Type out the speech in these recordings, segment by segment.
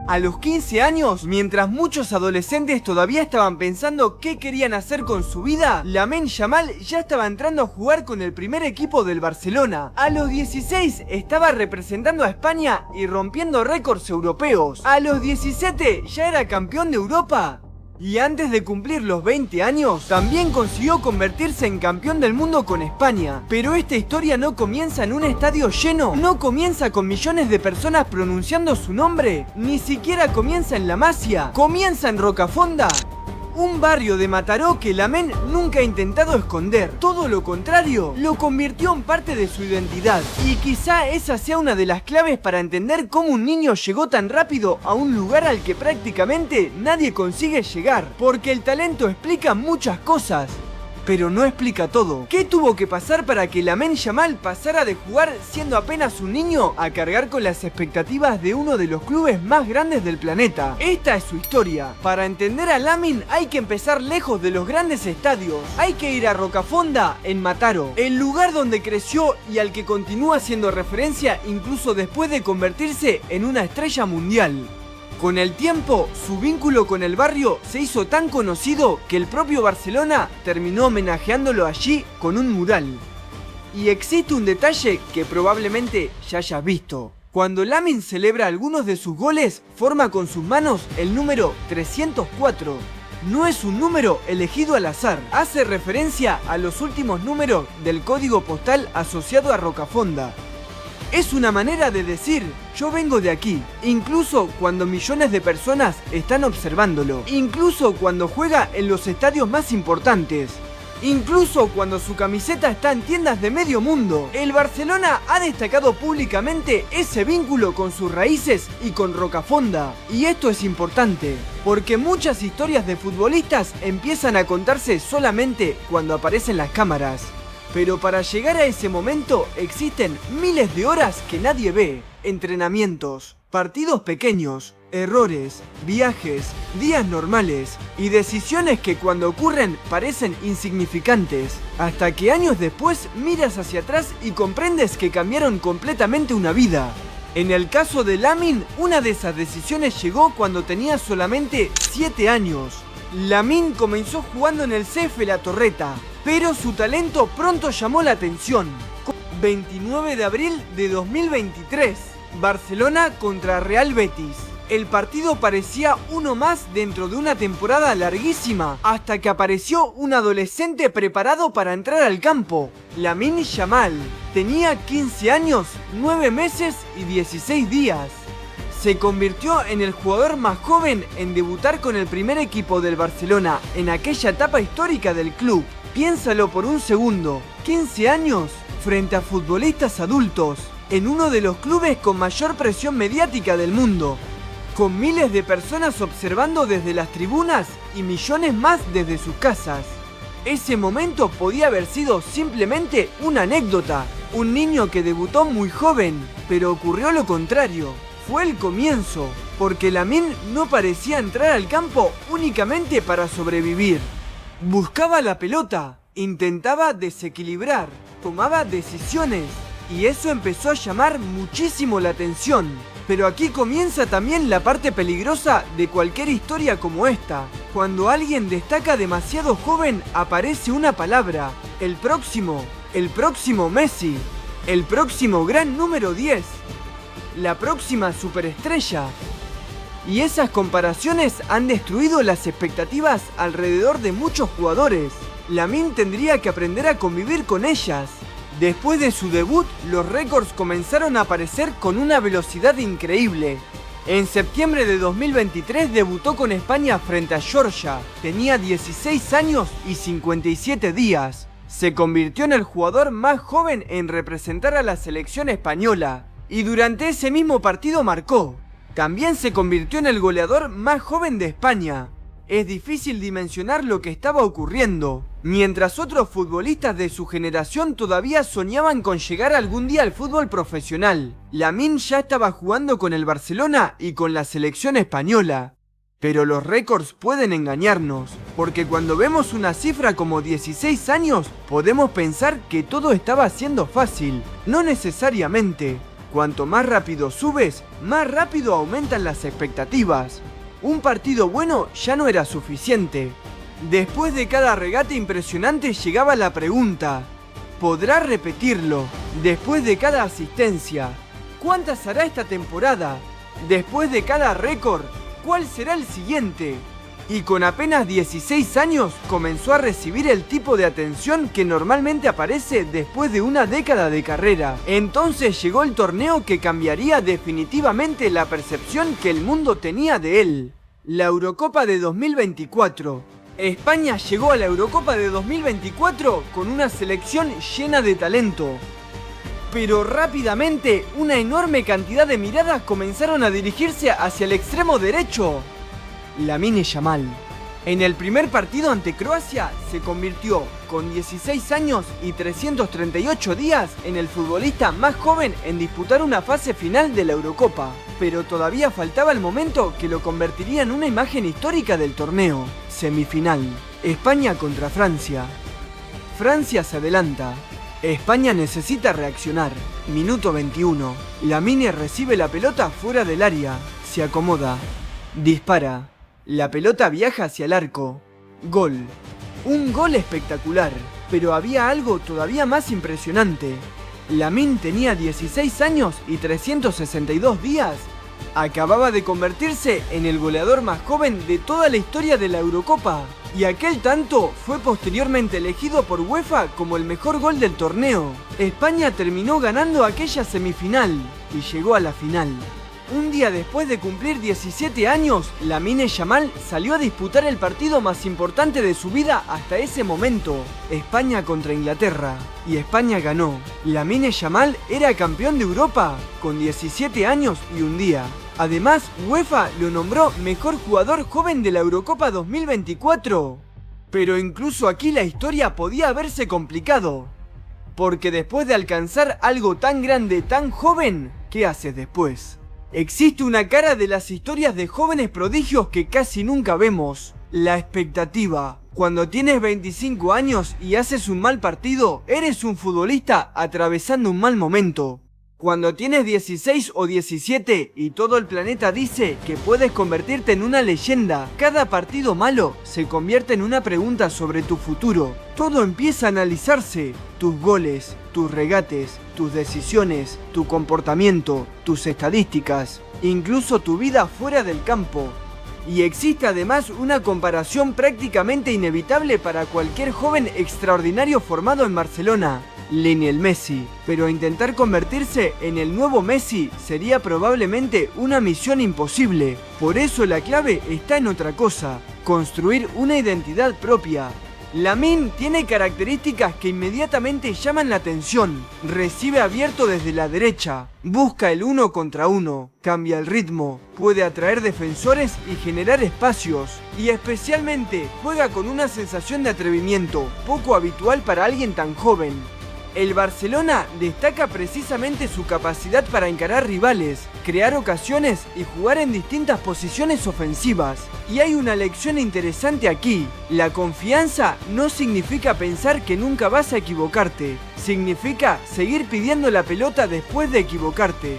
A los 15 años, mientras muchos adolescentes todavía estaban pensando qué querían hacer con su vida, Lamine Yamal ya estaba entrando a jugar con el primer equipo del Barcelona. A los 16 estaba representando a España y rompiendo récords europeos. A los 17 ya era campeón de Europa. Y antes de cumplir los 20 años, también consiguió convertirse en campeón del mundo con España. Pero esta historia no comienza en un estadio lleno, no comienza con millones de personas pronunciando su nombre, ni siquiera comienza en La Masia, comienza en Rocafonda. Un barrio de Mataró que Lamine nunca ha intentado esconder. Todo lo contrario, lo convirtió en parte de su identidad. Y quizá esa sea una de las claves para entender cómo un niño llegó tan rápido a un lugar al que prácticamente nadie consigue llegar. Porque el talento explica muchas cosas, pero no explica todo. ¿Qué tuvo que pasar para que Lamine Yamal pasara de jugar siendo apenas un niño a cargar con las expectativas de uno de los clubes más grandes del planeta? Esta es su historia. Para entender a Lamine hay que empezar lejos de los grandes estadios. Hay que ir a Rocafonda, en Mataró, el lugar donde creció y al que continúa siendo referencia incluso después de convertirse en una estrella mundial. Con el tiempo, su vínculo con el barrio se hizo tan conocido que el propio Barcelona terminó homenajeándolo allí con un mural. Y existe un detalle que probablemente ya hayas visto. Cuando Lamine celebra algunos de sus goles, forma con sus manos el número 304. No es un número elegido al azar, hace referencia a los últimos números del código postal asociado a Rocafonda. Es una manera de decir, yo vengo de aquí, incluso cuando millones de personas están observándolo, incluso cuando juega en los estadios más importantes, incluso cuando su camiseta está en tiendas de medio mundo. El Barcelona ha destacado públicamente ese vínculo con sus raíces y con Rocafonda. Y esto es importante, porque muchas historias de futbolistas empiezan a contarse solamente cuando aparecen las cámaras. Pero para llegar a ese momento existen miles de horas que nadie ve. Entrenamientos, partidos pequeños, errores, viajes, días normales y decisiones que cuando ocurren parecen insignificantes. Hasta que años después miras hacia atrás y comprendes que cambiaron completamente una vida. En el caso de Lamine, una de esas decisiones llegó cuando tenía solamente 7 años. Lamine comenzó jugando en el CF La Torreta, pero su talento pronto llamó la atención. 29 de abril de 2023, Barcelona contra Real Betis. El partido parecía uno más dentro de una temporada larguísima, hasta que apareció un adolescente preparado para entrar al campo. Lamine Yamal tenía 15 años, 9 meses y 16 días. Se convirtió en el jugador más joven en debutar con el primer equipo del Barcelona en aquella etapa histórica del club. Piénsalo por un segundo, 15 años frente a futbolistas adultos, en uno de los clubes con mayor presión mediática del mundo, con miles de personas observando desde las tribunas y millones más desde sus casas. Ese momento podía haber sido simplemente una anécdota, un niño que debutó muy joven, pero ocurrió lo contrario. Fue el comienzo, porque Lamine no parecía entrar al campo únicamente para sobrevivir. Buscaba la pelota, intentaba desequilibrar, tomaba decisiones, y eso empezó a llamar muchísimo la atención. Pero aquí comienza también la parte peligrosa de cualquier historia como esta. Cuando alguien destaca demasiado joven, aparece una palabra: el próximo Messi, el próximo gran número 10. La próxima superestrella. Y esas comparaciones han destruido las expectativas alrededor de muchos jugadores. Lamine tendría que aprender a convivir con ellas. Después de su debut, los récords comenzaron a aparecer con una velocidad increíble. En septiembre de 2023 debutó con España frente a Georgia. Tenía 16 años y 57 días. Se convirtió en el jugador más joven en representar a la selección española. Y durante ese mismo partido marcó. También se convirtió en el goleador más joven de España. Es difícil dimensionar lo que estaba ocurriendo. Mientras otros futbolistas de su generación todavía soñaban con llegar algún día al fútbol profesional, Lamine ya estaba jugando con el Barcelona y con la selección española. Pero los récords pueden engañarnos, porque cuando vemos una cifra como 16 años, podemos pensar que todo estaba siendo fácil. No necesariamente. Cuanto más rápido subes, más rápido aumentan las expectativas. Un partido bueno ya no era suficiente. Después de cada regate impresionante llegaba la pregunta: ¿podrá repetirlo? Después de cada asistencia, ¿cuántas hará esta temporada? Después de cada récord, ¿cuál será el siguiente? Y con apenas 16 años comenzó a recibir el tipo de atención que normalmente aparece después de una década de carrera. Entonces llegó el torneo que cambiaría definitivamente la percepción que el mundo tenía de él. La Eurocopa de 2024. España llegó a la Eurocopa de 2024 con una selección llena de talento. Pero rápidamente una enorme cantidad de miradas comenzaron a dirigirse hacia el extremo derecho. Lamine Yamal. En el primer partido ante Croacia se convirtió, con 16 años y 338 días, en el futbolista más joven en disputar una fase final de la Eurocopa. Pero todavía faltaba el momento que lo convertiría en una imagen histórica del torneo. Semifinal. España contra Francia. Francia se adelanta. España necesita reaccionar. Minuto 21. Lamine recibe la pelota fuera del área. Se acomoda. Dispara. La pelota viaja hacia el arco. Gol. Un gol espectacular, pero había algo todavía más impresionante. Lamine tenía 16 años y 362 días. Acababa de convertirse en el goleador más joven de toda la historia de la Eurocopa. Y aquel tanto fue posteriormente elegido por UEFA como el mejor gol del torneo. España terminó ganando aquella semifinal y llegó a la final. Un día después de cumplir 17 años, Lamine Yamal salió a disputar el partido más importante de su vida hasta ese momento, España contra Inglaterra, y España ganó. Lamine Yamal era campeón de Europa, con 17 años y un día. Además, UEFA lo nombró mejor jugador joven de la Eurocopa 2024. Pero incluso aquí la historia podía haberse complicado, porque después de alcanzar algo tan grande, tan joven, ¿qué haces después? Existe una cara de las historias de jóvenes prodigios que casi nunca vemos: la expectativa. Cuando tienes 25 años y haces un mal partido, eres un futbolista atravesando un mal momento. Cuando tienes 16 o 17 y todo el planeta dice que puedes convertirte en una leyenda, cada partido malo se convierte en una pregunta sobre tu futuro. Todo empieza a analizarse: tus goles, tus regates, tus decisiones, tu comportamiento, tus estadísticas, incluso tu vida fuera del campo. Y existe además una comparación prácticamente inevitable para cualquier joven extraordinario formado en Barcelona: Lionel Messi. Pero intentar convertirse en el nuevo Messi sería probablemente una misión imposible. Por eso la clave está en otra cosa: construir una identidad propia. Lamine tiene características que inmediatamente llaman la atención. Recibe abierto desde la derecha, busca el 1 contra 1, cambia el ritmo, puede atraer defensores y generar espacios. Y especialmente juega con una sensación de atrevimiento, poco habitual para alguien tan joven. El Barcelona destaca precisamente su capacidad para encarar rivales, crear ocasiones y jugar en distintas posiciones ofensivas. Y hay una lección interesante aquí: la confianza no significa pensar que nunca vas a equivocarte, significa seguir pidiendo la pelota después de equivocarte.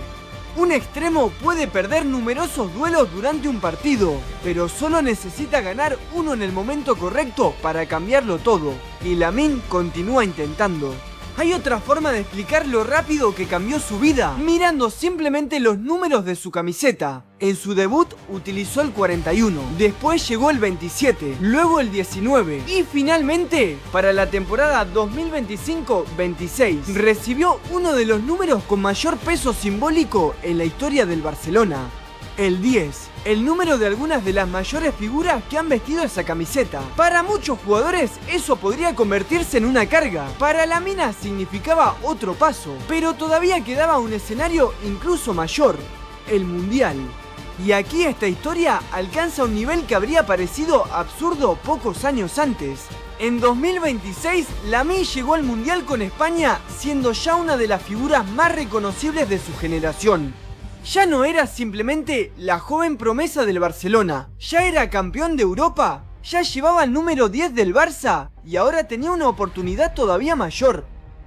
Un extremo puede perder numerosos duelos durante un partido, pero solo necesita ganar uno en el momento correcto para cambiarlo todo. Y Lamine continúa intentando. Hay otra forma de explicar lo rápido que cambió su vida, mirando simplemente los números de su camiseta. En su debut utilizó el 41, después llegó el 27, luego el 19 y finalmente, para la temporada 2025-26, recibió uno de los números con mayor peso simbólico en la historia del Barcelona: el 10. El número de algunas de las mayores figuras que han vestido esa camiseta. Para muchos jugadores eso podría convertirse en una carga. Para Lamine significaba otro paso, pero todavía quedaba un escenario incluso mayor: el Mundial. Y aquí esta historia alcanza un nivel que habría parecido absurdo pocos años antes. En 2026, Lamine llegó al Mundial con España, siendo ya una de las figuras más reconocibles de su generación. Ya no era simplemente la joven promesa del Barcelona, ya era campeón de Europa, ya llevaba el número 10 del Barça y ahora tenía una oportunidad todavía mayor.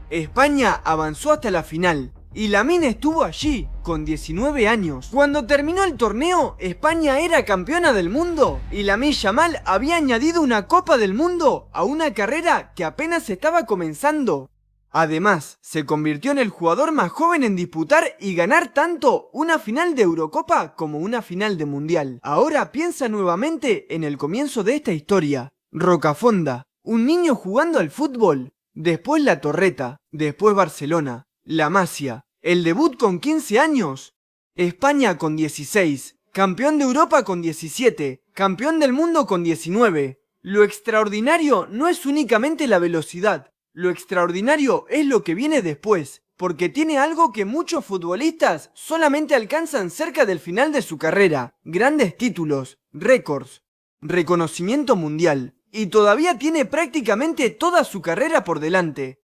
España avanzó hasta la final, Y Lamine estuvo allí, con 19 años. Cuando terminó el torneo, España era campeona del mundo y Lamine Yamal había añadido una Copa del Mundo a una carrera que apenas estaba comenzando. Además, se convirtió en el jugador más joven en disputar y ganar tanto una final de Eurocopa como una final de Mundial. Ahora piensa nuevamente en el comienzo de esta historia. Rocafonda, un niño jugando al fútbol, después La Torreta, después Barcelona, La Masia, el debut con 15 años, España con 16, campeón de Europa con 17, campeón del mundo con 19. Lo extraordinario no es únicamente la velocidad. Lo extraordinario es lo que viene después, porque tiene algo que muchos futbolistas solamente alcanzan cerca del final de su carrera: grandes títulos, récords, reconocimiento mundial, y todavía tiene prácticamente toda su carrera por delante.